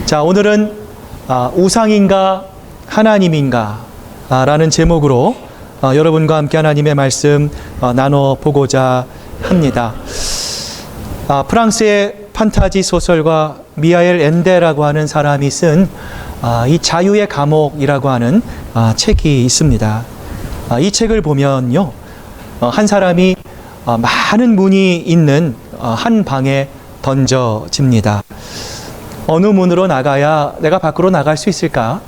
자, 오늘은 우상인가 하나님인가 라는 제목으로 여러분과 함께 하나님의 말씀 나눠보고자 합니다. 프랑스의 판타지 소설가 미하엘 엔데라고 하는 사람이 쓴 이 자유의 감옥이라고 하는 책이 있습니다. 이 책을 보면요, 한 사람이 많은 문이 있는 한 방에 던져집니다. 어느 문으로 나가야 내가 밖으로 나갈 수 있을까?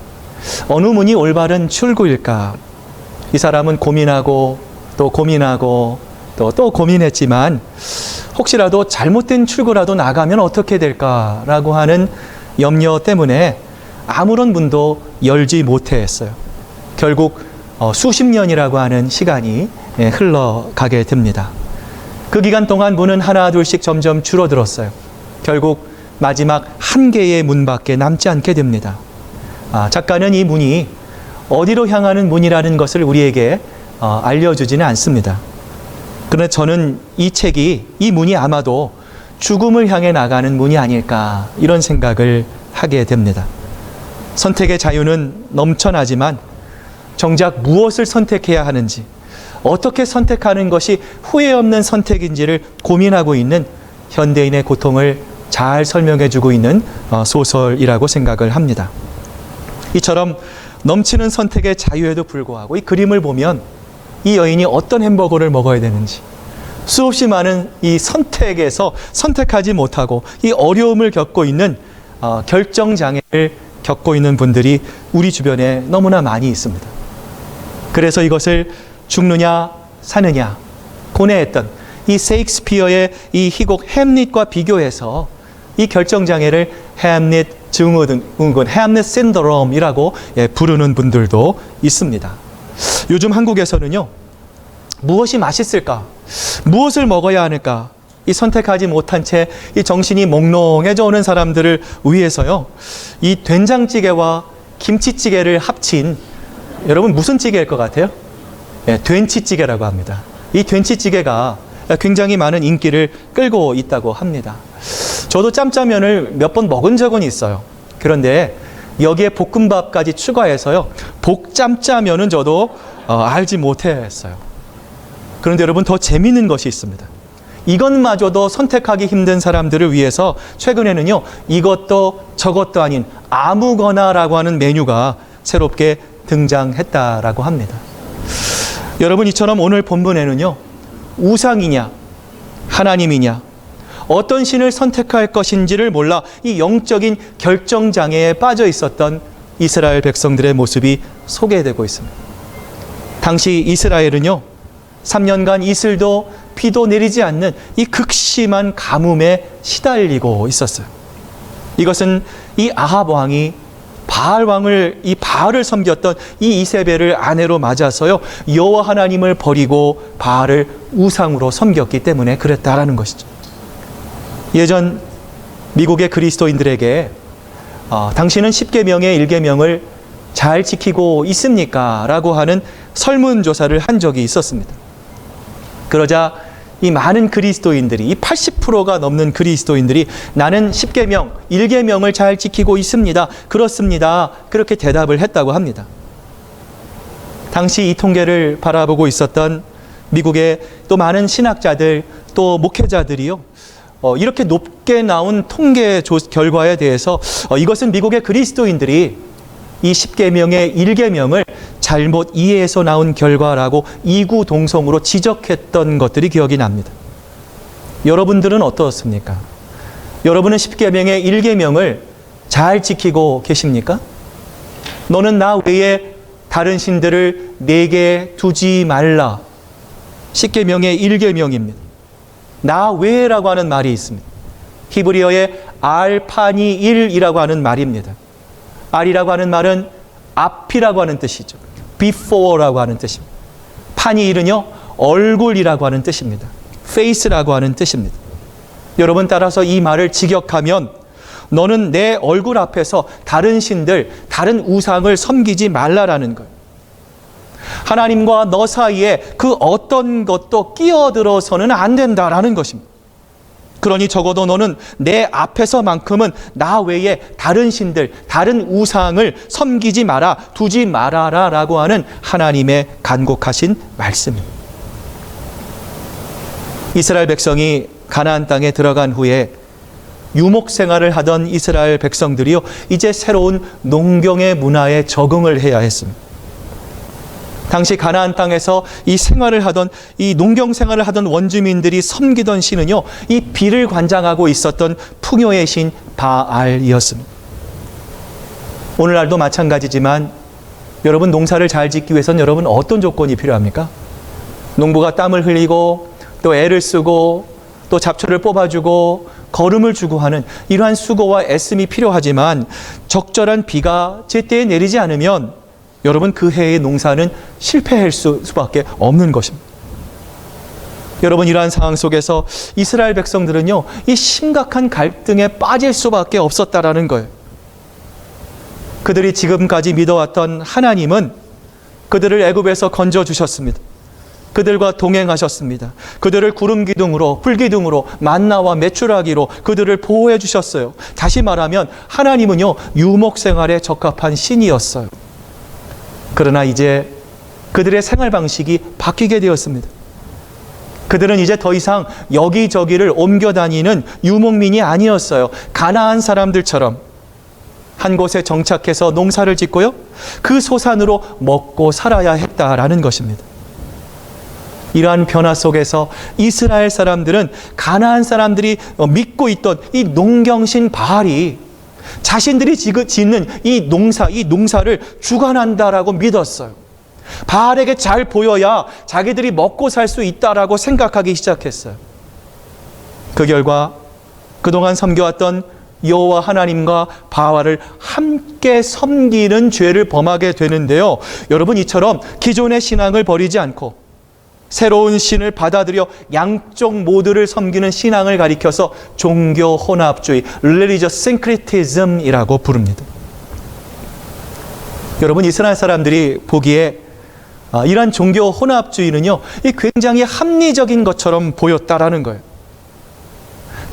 어느 문이 올바른 출구일까? 이 사람은 고민하고 또 고민하고 또 고민했지만 혹시라도 잘못된 출구라도 나가면 어떻게 될까라고 하는 염려 때문에 아무런 문도 열지 못했어요. 결국 수십 년이라고 하는 시간이 흘러가게 됩니다. 그 기간 동안 문은 하나 둘씩 점점 줄어들었어요. 결국 마지막 한 개의 문밖에 남지 않게 됩니다. 작가는 이 문이 어디로 향하는 문이라는 것을 우리에게 알려주지는 않습니다. 그러나 저는 이 책이, 이 문이 아마도 죽음을 향해 나가는 문이 아닐까, 이런 생각을 하게 됩니다. 선택의 자유는 넘쳐나지만 정작 무엇을 선택해야 하는지, 어떻게 선택하는 것이 후회 없는 선택인지를 고민하고 있는 현대인의 고통을 잘 설명해주고 있는 소설이라고 생각을 합니다. 이처럼 넘치는 선택의 자유에도 불구하고 이 그림을 보면 이 여인이 어떤 햄버거를 먹어야 되는지, 수없이 많은 이 선택에서 선택하지 못하고 이 어려움을 겪고 있는 결정장애를 겪고 있는 분들이 우리 주변에 너무나 많이 있습니다. 그래서 이것을 죽느냐 사느냐 고뇌했던 이 셰익스피어의 이 희곡 햄릿과 비교해서 이 결정장애를 햄릿 증후군, 햄릿 신드롬이라고 부르는 분들도 있습니다. 요즘 한국에서는요, 무엇이 맛있을까? 무엇을 먹어야 하는가? 이 선택하지 못한 채 이 정신이 몽롱해져 오는 사람들을 위해서요, 이 된장찌개와 김치찌개를 합친, 여러분 무슨 찌개일 것 같아요? 된치찌개라고 합니다. 이 된치찌개가 굉장히 많은 인기를 끌고 있다고 합니다. 저도 짬짜면을 몇 번 먹은 적은 있어요. 그런데 여기에 볶음밥까지 추가해서요, 복짬짜면은 저도 알지 못했어요. 그런데 여러분, 더 재미있는 것이 있습니다. 이것마저도 선택하기 힘든 사람들을 위해서 최근에는요, 이것도 저것도 아닌 아무거나라고 하는 메뉴가 새롭게 등장했다라고 합니다. 여러분, 이처럼 오늘 본문에는요, 우상이냐 하나님이냐, 어떤 신을 선택할 것인지를 몰라 이 영적인 결정장애에 빠져 있었던 이스라엘 백성들의 모습이 소개되고 있습니다. 당시 이스라엘은요, 3년간 이슬도 비도 내리지 않는 이 극심한 가뭄에 시달리고 있었어요. 이것은 이 아합 왕이 바알 왕을, 이 바알을 섬겼던 이 이세벨을 아내로 맞아서요, 여호와 하나님을 버리고 바알을 우상으로 섬겼기 때문에 그랬다라는 것이죠. 예전 미국의 그리스도인들에게 당신은 10계명의 1계명을 잘 지키고 있습니까? 라고 하는 설문조사를 한 적이 있었습니다. 그러자 이 많은 그리스도인들이, 이 80%가 넘는 그리스도인들이 나는 10계명, 1계명을 잘 지키고 있습니다. 그렇습니다. 그렇게 대답을 했다고 합니다. 당시 이 통계를 바라보고 있었던 미국의 또 많은 신학자들, 또 목회자들이요, 이렇게 높게 나온 통계 결과에 대해서 이것은 미국의 그리스도인들이 이 10계명의 1계명을 잘못 이해해서 나온 결과라고 이구동성으로 지적했던 것들이 기억이 납니다. 여러분들은 어떻습니까? 여러분은 10계명의 1계명을 잘 지키고 계십니까? 너는 나 외에 다른 신들을 내게 두지 말라. 10계명의 1계명입니다. 나 외라고 하는 말이 있습니다. 히브리어의 알파니일이라고 하는 말입니다. 알이라고 하는 말은 앞이라고 하는 뜻이죠. before라고 하는 뜻입니다. 파니일은요, 얼굴이라고 하는 뜻입니다. face라고 하는 뜻입니다. 여러분, 따라서 이 말을 직역하면 너는 내 얼굴 앞에서 다른 신들, 다른 우상을 섬기지 말라라는 거예요. 하나님과 너 사이에 그 어떤 것도 끼어들어서는 안 된다라는 것입니다. 그러니 적어도 너는 내 앞에서만큼은 나 외에 다른 신들, 다른 우상을 섬기지 마라, 두지 말아라 라고 하는 하나님의 간곡하신 말씀입니다. 이스라엘 백성이 가나안 땅에 들어간 후에 유목 생활을 하던 이스라엘 백성들이요, 이제 새로운 농경의 문화에 적응을 해야 했습니다. 당시 가나안 땅에서 이 생활을 하던, 이 농경 생활을 하던 원주민들이 섬기던 신은요, 이 비를 관장하고 있었던 풍요의 신 바알이었습니다. 오늘날도 마찬가지지만 여러분, 농사를 잘 짓기 위해서는 여러분 어떤 조건이 필요합니까? 농부가 땀을 흘리고 또 애를 쓰고 또 잡초를 뽑아주고 거름을 주고 하는 이러한 수고와 애씀이 필요하지만 적절한 비가 제때에 내리지 않으면 여러분 그 해의 농사는 실패할 수밖에 없는 것입니다. 여러분, 이러한 상황 속에서 이스라엘 백성들은요, 이 심각한 갈등에 빠질 수밖에 없었다라는 거예요. 그들이 지금까지 믿어왔던 하나님은 그들을 애굽에서 건져주셨습니다. 그들과 동행하셨습니다. 그들을 구름 기둥으로, 불 기둥으로, 만나와 메추라기로 그들을 보호해 주셨어요. 다시 말하면 하나님은요, 유목 생활에 적합한 신이었어요. 그러나 이제 그들의 생활 방식이 바뀌게 되었습니다. 그들은 이제 더 이상 여기저기를 옮겨 다니는 유목민이 아니었어요. 가나안 사람들처럼 한 곳에 정착해서 농사를 짓고요, 그 소산으로 먹고 살아야 했다라는 것입니다. 이러한 변화 속에서 이스라엘 사람들은 가나안 사람들이 믿고 있던 이 농경신 바알이 자신들이 짓는 이 농사를 주관한다라고 믿었어요. 바알에게 잘 보여야 자기들이 먹고 살 수 있다라고 생각하기 시작했어요. 그 결과 그동안 섬겨왔던 여호와 하나님과 바알을 함께 섬기는 죄를 범하게 되는데요. 여러분, 이처럼 기존의 신앙을 버리지 않고 새로운 신을 받아들여 양쪽 모두를 섬기는 신앙을 가리켜서 종교 혼합주의, religious syncretism이라고 부릅니다. 여러분, 이스라엘 사람들이 보기에 이러한 종교 혼합주의는요, 이 굉장히 합리적인 것처럼 보였다라는 거예요.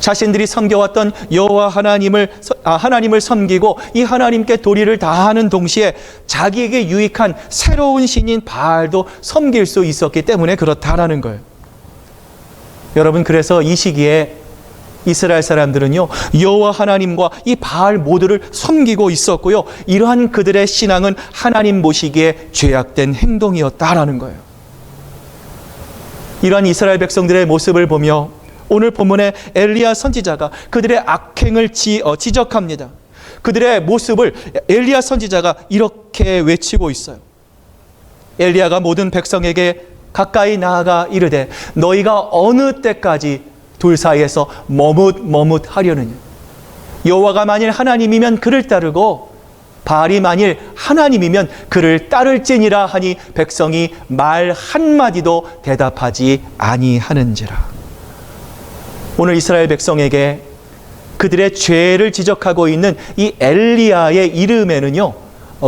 자신들이 섬겨왔던 여호와 하나님을 섬기고 이 하나님께 도리를 다하는 동시에 자기에게 유익한 새로운 신인 바알도 섬길 수 있었기 때문에 그렇다라는 거예요. 여러분, 그래서 이 시기에 이스라엘 사람들은요, 여호와 하나님과 이 바알 모두를 섬기고 있었고요, 이러한 그들의 신앙은 하나님 보시기에 죄악된 행동이었다라는 거예요. 이러한 이스라엘 백성들의 모습을 보며 오늘 본문의 엘리야 선지자가 그들의 악행을 지적합니다. 그들의 모습을 엘리야 선지자가 이렇게 외치고 있어요. 엘리야가 모든 백성에게 가까이 나아가 이르되 너희가 어느 때까지 둘 사이에서 머뭇하려느냐. 여호와가 만일 하나님이면 그를 따르고 바알이 만일 하나님이면 그를 따를지니라 하니 백성이 말 한마디도 대답하지 아니하는지라. 오늘 이스라엘 백성에게 그들의 죄를 지적하고 있는 이 엘리야의 이름에는요,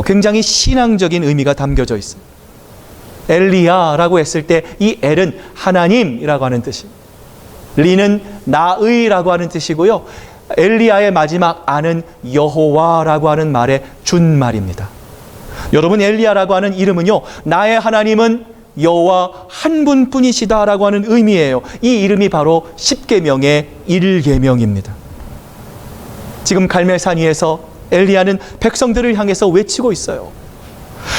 굉장히 신앙적인 의미가 담겨져 있어요. 엘리야라고 했을 때 이 엘은 하나님이라고 하는 뜻입니다. 리는 나의라고 하는 뜻이고요, 엘리야의 마지막 아는 여호와라고 하는 말의 준말입니다. 여러분, 엘리야라고 하는 이름은요, 나의 하나님은 여호와 한 분뿐이시다라고 하는 의미예요. 이 이름이 바로 십계명의 1계명입니다. 지금 갈멜산 위에서 엘리야는 백성들을 향해서 외치고 있어요.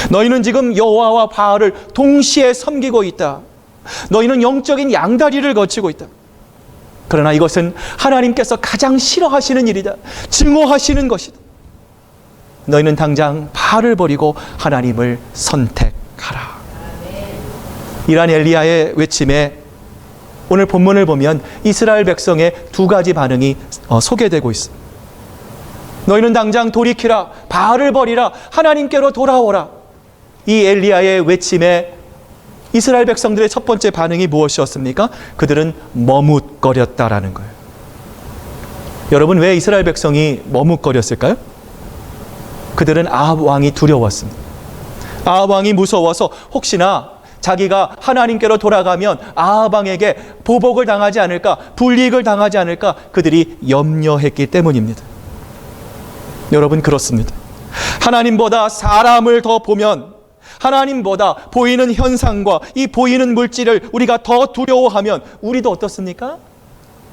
너희는 지금 여호와와 바알을 동시에 섬기고 있다. 너희는 영적인 양다리를 거치고 있다. 그러나 이것은 하나님께서 가장 싫어하시는 일이다. 증오하시는 것이다. 너희는 당장 바알을 버리고 하나님을 선택하라. 이러한 엘리야의 외침에 오늘 본문을 보면 이스라엘 백성의 두 가지 반응이 소개되고 있습니다. 너희는 당장 돌이키라, 바알을 버리라, 하나님께로 돌아오라. 이 엘리야의 외침에 이스라엘 백성들의 첫 번째 반응이 무엇이었습니까? 그들은 머뭇거렸다라는 거예요. 여러분, 왜 이스라엘 백성이 머뭇거렸을까요? 그들은 아합 왕이 두려웠습니다. 아합 왕이 무서워서 혹시나 자기가 하나님께로 돌아가면 아하방에게 보복을 당하지 않을까, 불이익을 당하지 않을까 그들이 염려했기 때문입니다. 여러분, 그렇습니다. 하나님보다 사람을 더 보면, 하나님보다 보이는 현상과 이 보이는 물질을 우리가 더 두려워하면 우리도 어떻습니까?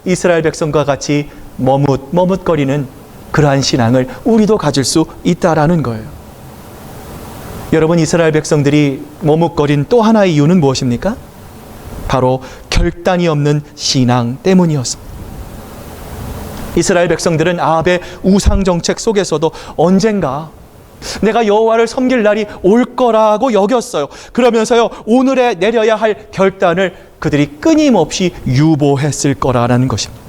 이스라엘 백성과 같이 머뭇거리는 그러한 신앙을 우리도 가질 수 있다라는 거예요. 여러분, 이스라엘 백성들이 머뭇거린 또 하나의 이유는 무엇입니까? 바로 결단이 없는 신앙 때문이었습니다. 이스라엘 백성들은 아합의 우상 정책 속에서도 언젠가 내가 여호와를 섬길 날이 올 거라고 여겼어요. 그러면서요, 오늘에 내려야 할 결단을 그들이 끊임없이 유보했을 거라는 것입니다.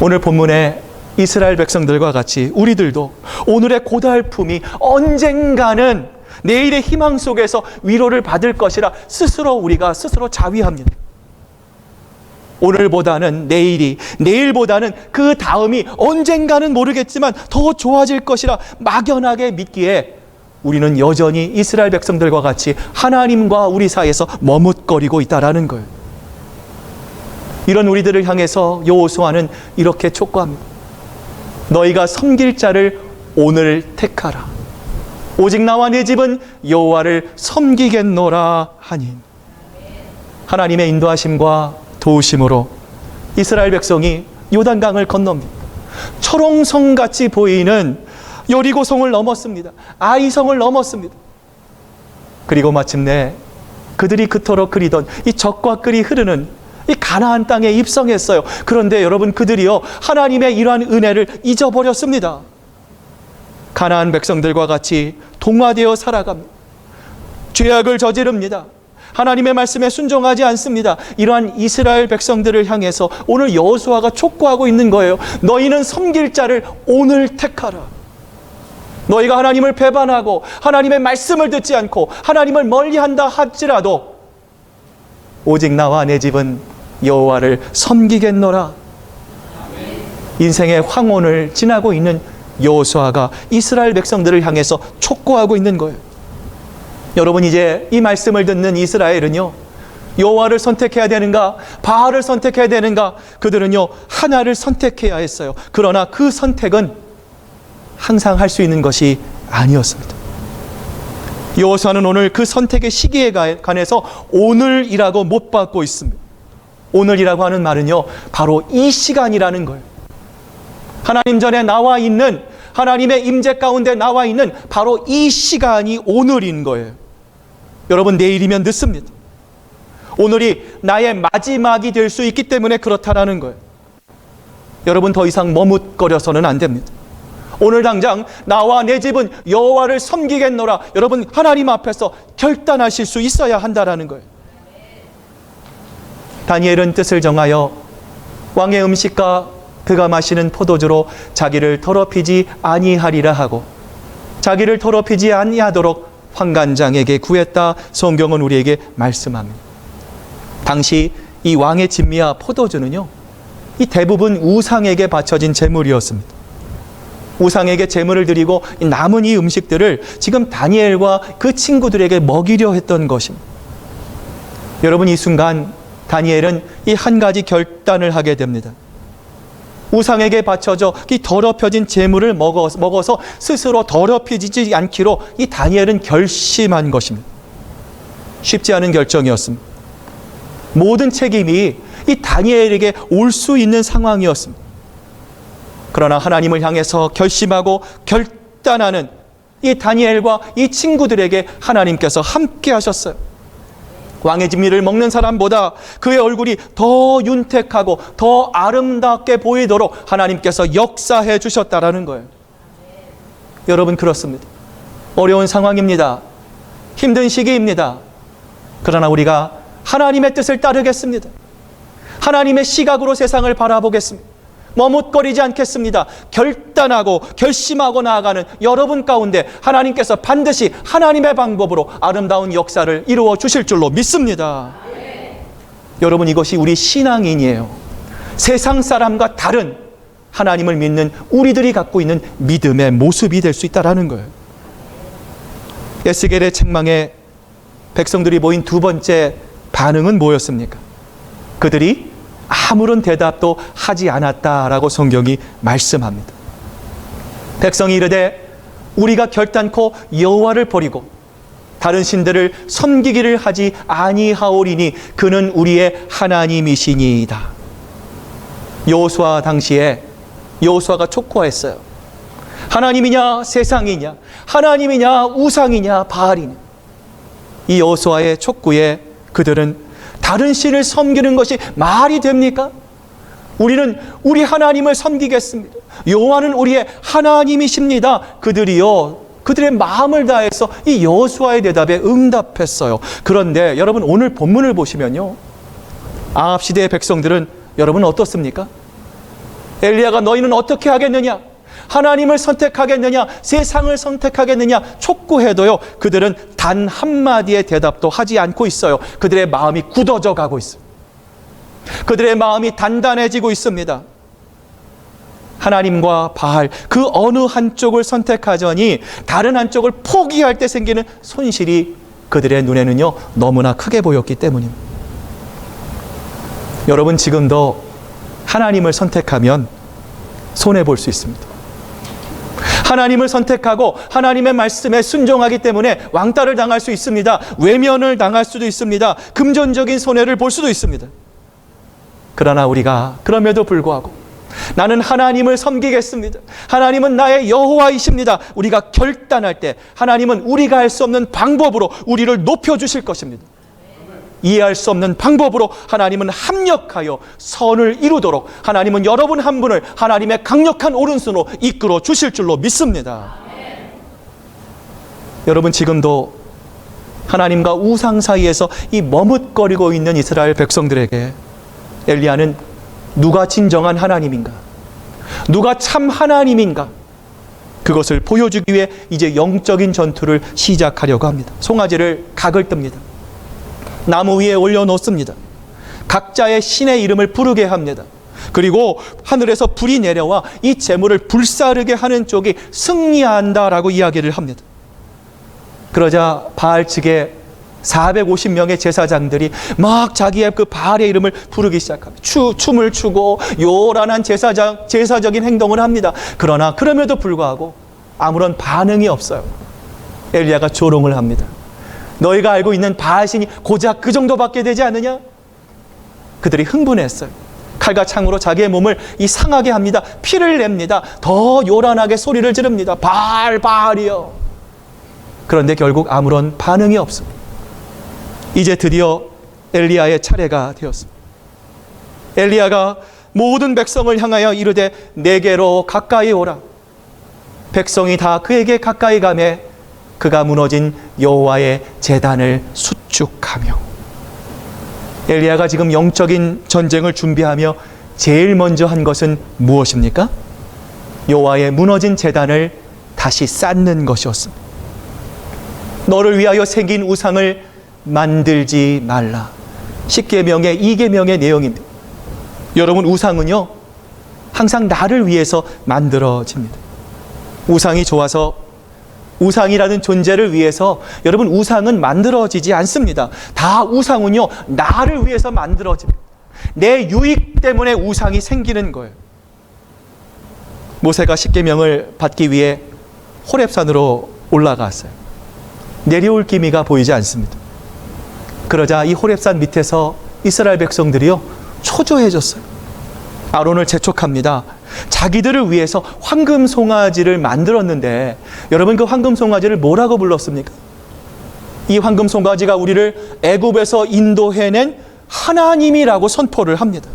오늘 본문에 이스라엘 백성들과 같이 우리들도 오늘의 고달픔이 언젠가는 내일의 희망 속에서 위로를 받을 것이라 우리가 스스로 자위합니다. 오늘보다는 내일이, 내일보다는 그 다음이 언젠가는 모르겠지만 더 좋아질 것이라 막연하게 믿기에 우리는 여전히 이스라엘 백성들과 같이 하나님과 우리 사이에서 머뭇거리고 있다라는 거예요. 이런 우리들을 향해서 여호수아는 이렇게 촉구합니다. 너희가 섬길 자를 오늘 택하라. 오직 나와 내 집은 여호와를 섬기겠노라 하니. 하나님의 인도하심과 도우심으로 이스라엘 백성이 요단강을 건넙니다. 초롱성같이 보이는 여리고성을 넘었습니다. 아이성을 넘었습니다. 그리고 마침내 그들이 그토록 그리던 이 적과 꿀이 흐르는 이 가나안 땅에 입성했어요. 그런데 여러분, 그들이요, 하나님의 이러한 은혜를 잊어버렸습니다. 가나안 백성들과 같이 동화되어 살아갑니다. 죄악을 저지릅니다. 하나님의 말씀에 순종하지 않습니다. 이러한 이스라엘 백성들을 향해서 오늘 여호수아가 촉구하고 있는 거예요. 너희는 섬길 자를 오늘 택하라. 너희가 하나님을 배반하고 하나님의 말씀을 듣지 않고 하나님을 멀리한다 할지라도 오직 나와 내 집은 여호와를 섬기겠노라. 인생의 황혼을 지나고 있는 여호수아가 이스라엘 백성들을 향해서 촉구하고 있는 거예요. 여러분, 이제 이 말씀을 듣는 이스라엘은요, 여호와를 선택해야 되는가, 바알을 선택해야 되는가, 그들은요 하나를 선택해야 했어요. 그러나 그 선택은 항상 할 수 있는 것이 아니었습니다. 여호수아는 오늘 그 선택의 시기에 관해서 오늘이라고 못 받고 있습니다. 오늘이라고 하는 말은요, 바로 이 시간이라는 거예요. 하나님 전에 나와 있는, 하나님의 임재 가운데 나와 있는 바로 이 시간이 오늘인 거예요. 여러분, 내일이면 늦습니다. 오늘이 나의 마지막이 될 수 있기 때문에 그렇다라는 거예요. 여러분, 더 이상 머뭇거려서는 안 됩니다. 오늘 당장 나와 내 집은 여호와를 섬기겠노라. 여러분, 하나님 앞에서 결단하실 수 있어야 한다라는 거예요. 다니엘은 뜻을 정하여 왕의 음식과 그가 마시는 포도주로 자기를 더럽히지 아니하리라 하고 자기를 더럽히지 아니하도록 환관장에게 구했다. 성경은 우리에게 말씀합니다. 당시 이 왕의 진미와 포도주는요, 이 대부분 우상에게 바쳐진 제물이었습니다. 우상에게 제물을 드리고 남은 이 음식들을 지금 다니엘과 그 친구들에게 먹이려 했던 것입니다. 여러분, 이 순간 다니엘은 이 한 가지 결단을 하게 됩니다. 우상에게 바쳐져 이 더럽혀진 제물을 먹어서 스스로 더럽혀지지 않기로 이 다니엘은 결심한 것입니다. 쉽지 않은 결정이었습니다. 모든 책임이 이 다니엘에게 올 수 있는 상황이었습니다. 그러나 하나님을 향해서 결심하고 결단하는 이 다니엘과 이 친구들에게 하나님께서 함께 하셨어요. 왕의 진미를 먹는 사람보다 그의 얼굴이 더 윤택하고 더 아름답게 보이도록 하나님께서 역사해 주셨다라는 거예요. 여러분, 그렇습니다. 어려운 상황입니다. 힘든 시기입니다. 그러나 우리가 하나님의 뜻을 따르겠습니다. 하나님의 시각으로 세상을 바라보겠습니다. 머뭇거리지 않겠습니다. 결단하고 결심하고 나아가는 여러분 가운데 하나님께서 반드시 하나님의 방법으로 아름다운 역사를 이루어 주실 줄로 믿습니다. 여러분, 이것이 우리 신앙인이에요. 세상 사람과 다른 하나님을 믿는 우리들이 갖고 있는 믿음의 모습이 될 수 있다는 거예요. 에스겔의 책망에 백성들이 모인 두 번째 반응은 뭐였습니까? 그들이 아무런 대답도 하지 않았다라고 성경이 말씀합니다. 백성이 이르되 우리가 결단코 여호와를 버리고 다른 신들을 섬기기를 하지 아니하오리니 그는 우리의 하나님이시니이다. 여호수아 당시에 여호수아가 촉구했어요. 하나님이냐 세상이냐, 하나님이냐 우상이냐 바알이냐. 이 여호수아의 촉구에 그들은 다른 신을 섬기는 것이 말이 됩니까? 우리는 우리 하나님을 섬기겠습니다. 여호와는 우리의 하나님이십니다. 그들의 마음을 다해서 이 여호수아의 대답에 응답했어요. 그런데 여러분 오늘 본문을 보시면요, 아합 시대의 백성들은 여러분 어떻습니까? 엘리야가 너희는 어떻게 하겠느냐? 하나님을 선택하겠느냐? 세상을 선택하겠느냐? 촉구해도요, 그들은 단 한마디의 대답도 하지 않고 있어요. 그들의 마음이 굳어져 가고 있어요. 그들의 마음이 단단해지고 있습니다. 하나님과 바알, 그 어느 한쪽을 선택하자니 다른 한쪽을 포기할 때 생기는 손실이 그들의 눈에는요, 너무나 크게 보였기 때문입니다. 여러분 지금도 하나님을 선택하면 손해볼 수 있습니다. 하나님을 선택하고 하나님의 말씀에 순종하기 때문에 왕따를 당할 수 있습니다. 외면을 당할 수도 있습니다. 금전적인 손해를 볼 수도 있습니다. 그러나 우리가 그럼에도 불구하고 나는 하나님을 섬기겠습니다. 하나님은 나의 여호와이십니다. 우리가 결단할 때 하나님은 우리가 할 수 없는 방법으로 우리를 높여주실 것입니다. 이해할 수 없는 방법으로 하나님은 합력하여 선을 이루도록 하나님은 여러분 한 분을 하나님의 강력한 오른손으로 이끌어 주실 줄로 믿습니다. 여러분 지금도 하나님과 우상 사이에서 이 머뭇거리고 있는 이스라엘 백성들에게 엘리야는 누가 진정한 하나님인가? 누가 참 하나님인가? 그것을 보여주기 위해 이제 영적인 전투를 시작하려고 합니다. 송아지를 각을 뜹니다. 나무 위에 올려놓습니다. 각자의 신의 이름을 부르게 합니다. 그리고 하늘에서 불이 내려와 이 제물을 불사르게 하는 쪽이 승리한다라고 이야기를 합니다. 그러자 바알 측에 450명의 제사장들이 막 자기의 그 바알의 이름을 부르기 시작합니다. 춤을 추고 요란한 제사적인 행동을 합니다. 그러나 그럼에도 불구하고 아무런 반응이 없어요. 엘리야가 조롱을 합니다. 너희가 알고 있는 바알신이 고작 그 정도밖에 되지 않느냐? 그들이 흥분했어요. 칼과 창으로 자기의 몸을 상하게 합니다. 피를 냅니다. 더 요란하게 소리를 지릅니다. 바알, 바알이여. 그런데 결국 아무런 반응이 없습니다. 이제 드디어 엘리야의 차례가 되었습니다. 엘리야가 모든 백성을 향하여 이르되 내게로 가까이 오라. 백성이 다 그에게 가까이 가매 그가 무너진 여호와의 제단을 수축하며. 엘리야가 지금 영적인 전쟁을 준비하며 제일 먼저 한 것은 무엇입니까? 여호와의 무너진 제단을 다시 쌓는 것이었습니다. 너를 위하여 생긴 우상을 만들지 말라. 10계명의 2계명의 내용입니다. 여러분 우상은요 항상 나를 위해서 만들어집니다. 우상이 좋아서, 우상이라는 존재를 위해서 여러분 우상은 만들어지지 않습니다. 다 우상은요 나를 위해서 만들어집니다. 내 유익 때문에 우상이 생기는 거예요. 모세가 10계명을 받기 위해 호렙산으로 올라갔어요. 내려올 기미가 보이지 않습니다. 그러자 이 호렙산 밑에서 이스라엘 백성들이요 초조해졌어요. 아론을 재촉합니다. 자기들을 위해서 황금 송아지를 만들었는데 여러분 그 황금 송아지를 뭐라고 불렀습니까? 이 황금 송아지가 우리를 애굽에서 인도해낸 하나님이라고 선포를 합니다.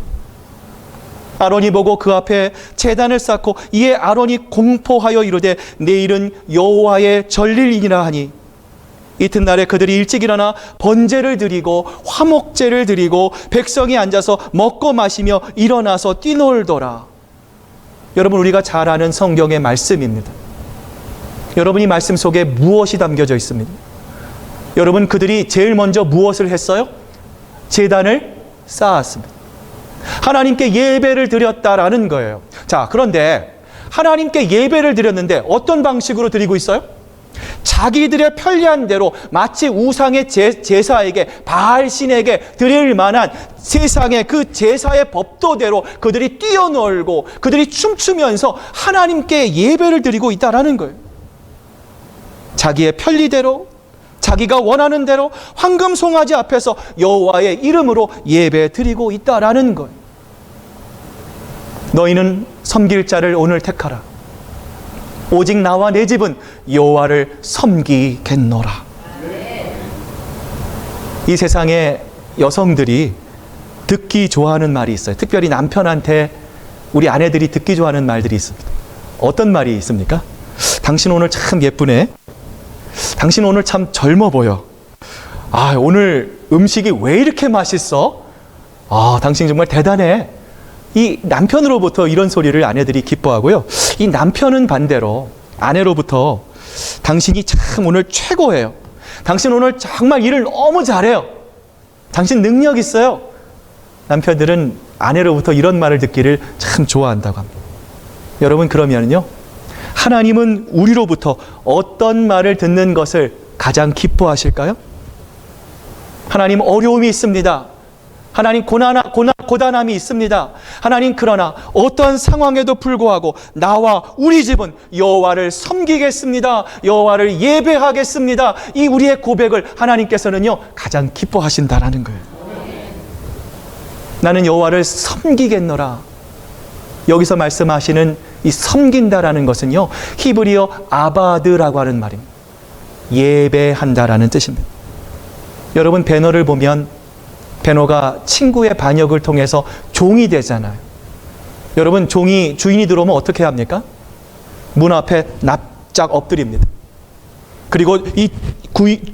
아론이 보고 그 앞에 제단을 쌓고 이에 아론이 공포하여 이르되 내일은 여호와의 전릴이니라 하니 이튿날에 그들이 일찍 일어나 번제를 드리고 화목제를 드리고 백성이 앉아서 먹고 마시며 일어나서 뛰놀더라. 여러분 우리가 잘 아는 성경의 말씀입니다. 여러분 이 말씀 속에 무엇이 담겨져 있습니다? 여러분 그들이 제일 먼저 무엇을 했어요? 제단을 쌓았습니다. 하나님께 예배를 드렸다라는 거예요. 자, 그런데 하나님께 예배를 드렸는데 어떤 방식으로 드리고 있어요? 자기들의 편리한 대로 마치 우상의 제사에게 바알신에게 드릴 만한 세상의 그 제사의 법도대로 그들이 뛰어놀고 그들이 춤추면서 하나님께 예배를 드리고 있다라는 거예요. 자기의 편리대로, 자기가 원하는 대로 황금 송아지 앞에서 여호와의 이름으로 예배 드리고 있다라는 거예요. 너희는 섬길 자를 오늘 택하라. 오직 나와 내 집은 여호와를 섬기겠노라. 이 세상에 여성들이 듣기 좋아하는 말이 있어요. 특별히 남편한테 우리 아내들이 듣기 좋아하는 말들이 있습니다. 어떤 말이 있습니까? 당신 오늘 참 예쁘네. 당신 오늘 참 젊어 보여. 아, 오늘 음식이 왜 이렇게 맛있어? 아, 당신 정말 대단해. 이 남편으로부터 이런 소리를 아내들이 기뻐하고요. 이 남편은 반대로 아내로부터 당신이 참 오늘 최고예요. 당신 오늘 정말 일을 너무 잘해요. 당신 능력 있어요. 남편들은 아내로부터 이런 말을 듣기를 참 좋아한다고 합니다. 여러분, 그러면요, 하나님은 우리로부터 어떤 말을 듣는 것을 가장 기뻐하실까요? 하나님, 어려움이 있습니다. 하나님, 고단함이 있습니다. 하나님, 그러나 어떤 상황에도 불구하고 나와 우리 집은 여호와를 섬기겠습니다. 여호와를 예배하겠습니다. 이 우리의 고백을 하나님께서는요, 가장 기뻐하신다라는 거예요. 나는 여호와를 섬기겠노라. 여기서 말씀하시는 이 섬긴다라는 것은요, 히브리어 아바드라고 하는 말입니다. 예배한다라는 뜻입니다. 여러분, 배너를 보면 배너가 친구의 반역을 통해서 종이 되잖아요. 여러분, 종이 주인이 들어오면 어떻게 합니까? 문 앞에 납작 엎드립니다. 그리고 이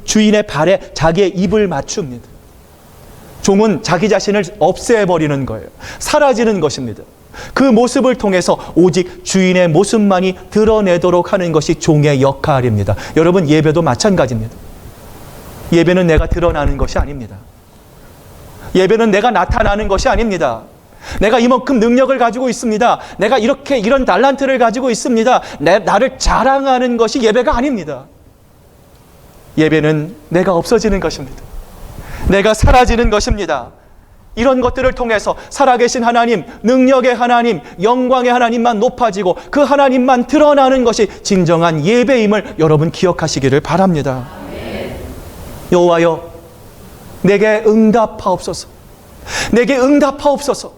주인의 발에 자기의 입을 맞춥니다. 종은 자기 자신을 없애버리는 거예요. 사라지는 것입니다. 그 모습을 통해서 오직 주인의 모습만이 드러내도록 하는 것이 종의 역할입니다. 여러분, 예배도 마찬가지입니다. 예배는 내가 드러나는 것이 아닙니다. 예배는 내가 나타나는 것이 아닙니다. 내가 이만큼 능력을 가지고 있습니다. 내가 이런 달란트를 가지고 있습니다. 나를 자랑하는 것이 예배가 아닙니다. 예배는 내가 없어지는 것입니다. 내가 사라지는 것입니다. 이런 것들을 통해서 살아계신 하나님, 능력의 하나님, 영광의 하나님만 높아지고 그 하나님만 드러나는 것이 진정한 예배임을 여러분 기억하시기를 바랍니다. 여호와여, 내게 응답하옵소서. 내게 응답하옵소서.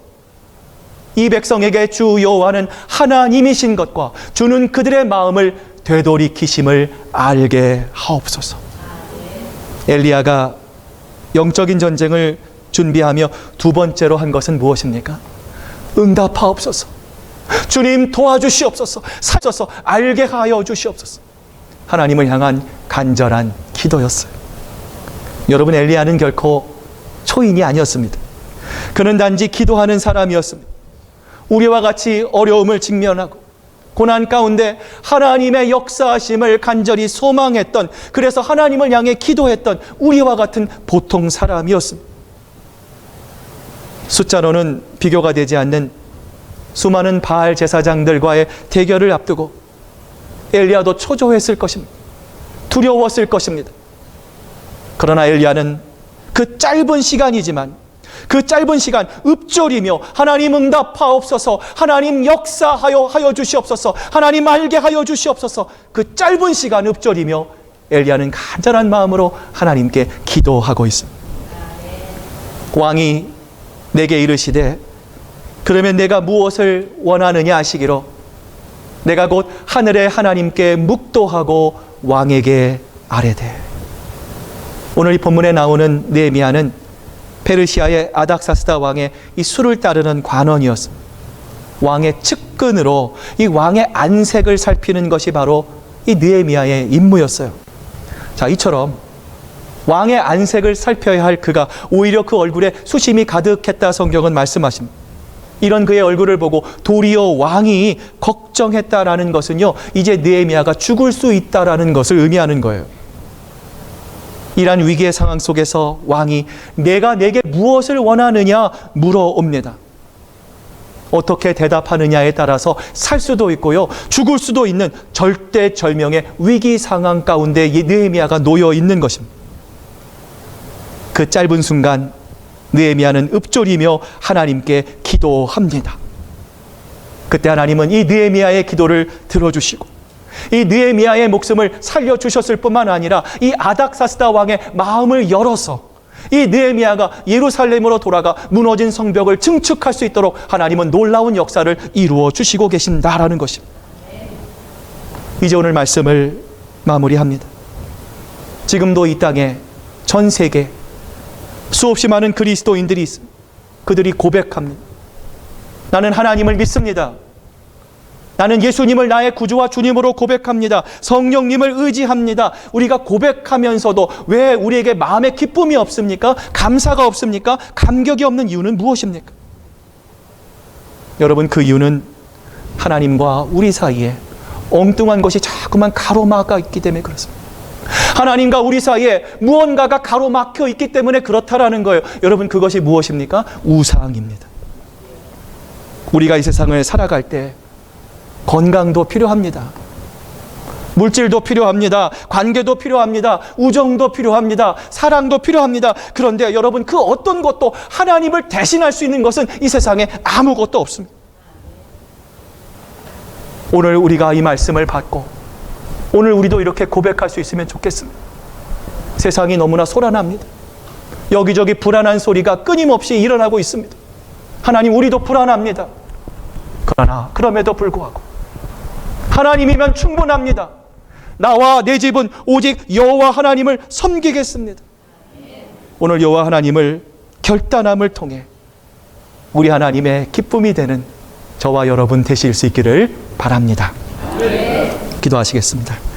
이 백성에게 주 여호와는 하나님이신 것과 주는 그들의 마음을 되돌이키심을 알게 하옵소서. 엘리야가 영적인 전쟁을 준비하며 두 번째로 한 것은 무엇입니까? 응답하옵소서. 주님, 도와주시옵소서. 살려서 알게 하여 주시옵소서. 하나님을 향한 간절한 기도였어요. 여러분, 엘리야는 결코 초인이 아니었습니다. 그는 단지 기도하는 사람이었습니다. 우리와 같이 어려움을 직면하고 고난 가운데 하나님의 역사하심을 간절히 소망했던, 그래서 하나님을 향해 기도했던 우리와 같은 보통 사람이었습니다. 숫자로는 비교가 되지 않는 수많은 바알 제사장들과의 대결을 앞두고 엘리야도 초조했을 것입니다. 두려웠을 것입니다. 그러나 엘리야는 그 짧은 시간이지만 그 짧은 시간 읊조리며 하나님 응답하옵소서, 하나님 역사하여 주시옵소서, 하나님 알게 하여 주시옵소서, 그 짧은 시간 읊조리며 엘리야는 간절한 마음으로 하나님께 기도하고 있습니다. 왕이 내게 이르시되 그러면 내가 무엇을 원하느냐 하시기로 내가 곧 하늘의 하나님께 묵도하고 왕에게 아뢰되. 오늘 이 본문에 나오는 느헤미야는 페르시아의 아닥사스다 왕의 이 수를 따르는 관원이었습니다. 왕의 측근으로 이 왕의 안색을 살피는 것이 바로 이 느헤미야의 임무였어요. 자, 이처럼 왕의 안색을 살펴야 할 그가 오히려 그 얼굴에 수심이 가득했다 성경은 말씀하십니다. 이런 그의 얼굴을 보고 도리어 왕이 걱정했다라는 것은요, 이제 느헤미야가 죽을 수 있다라는 것을 의미하는 거예요. 이러한 위기의 상황 속에서 왕이 내가 내게 무엇을 원하느냐 물어옵니다. 어떻게 대답하느냐에 따라서 살 수도 있고요, 죽을 수도 있는 절대절명의 위기 상황 가운데 이 느헤미야가 놓여 있는 것입니다. 그 짧은 순간 느헤미야는 읊조리며 하나님께 기도합니다. 그때 하나님은 이 느헤미야의 기도를 들어주시고 이 느헤미야의 목숨을 살려주셨을 뿐만 아니라 이 아닥사스다 왕의 마음을 열어서 이 느헤미야가 예루살렘으로 돌아가 무너진 성벽을 증축할 수 있도록 하나님은 놀라운 역사를 이루어 주시고 계신다라는 것입니다. 이제 오늘 말씀을 마무리합니다. 지금도 이 땅에 전 세계 수없이 많은 그리스도인들이 있습니다. 그들이 고백합니다. 나는 하나님을 믿습니다. 나는 예수님을 나의 구주와 주님으로 고백합니다. 성령님을 의지합니다. 우리가 고백하면서도 왜 우리에게 마음에 기쁨이 없습니까? 감사가 없습니까? 감격이 없는 이유는 무엇입니까? 여러분, 그 이유는 하나님과 우리 사이에 엉뚱한 것이 자꾸만 가로막아 있기 때문에 그렇습니다. 하나님과 우리 사이에 무언가가 가로막혀 있기 때문에 그렇다라는 거예요. 여러분, 그것이 무엇입니까? 우상입니다. 우리가 이 세상을 살아갈 때 건강도 필요합니다. 물질도 필요합니다. 관계도 필요합니다. 우정도 필요합니다. 사랑도 필요합니다. 그런데 여러분, 그 어떤 것도 하나님을 대신할 수 있는 것은 이 세상에 아무것도 없습니다. 오늘 우리가 이 말씀을 받고 오늘 우리도 이렇게 고백할 수 있으면 좋겠습니다. 세상이 너무나 소란합니다. 여기저기 불안한 소리가 끊임없이 일어나고 있습니다. 하나님, 우리도 불안합니다. 그러나 그럼에도 불구하고 하나님이면 충분합니다. 나와 내 집은 오직 여호와 하나님을 섬기겠습니다. 오늘 여호와 하나님을 결단함을 통해 우리 하나님의 기쁨이 되는 저와 여러분 되실 수 있기를 바랍니다. 기도하시겠습니다.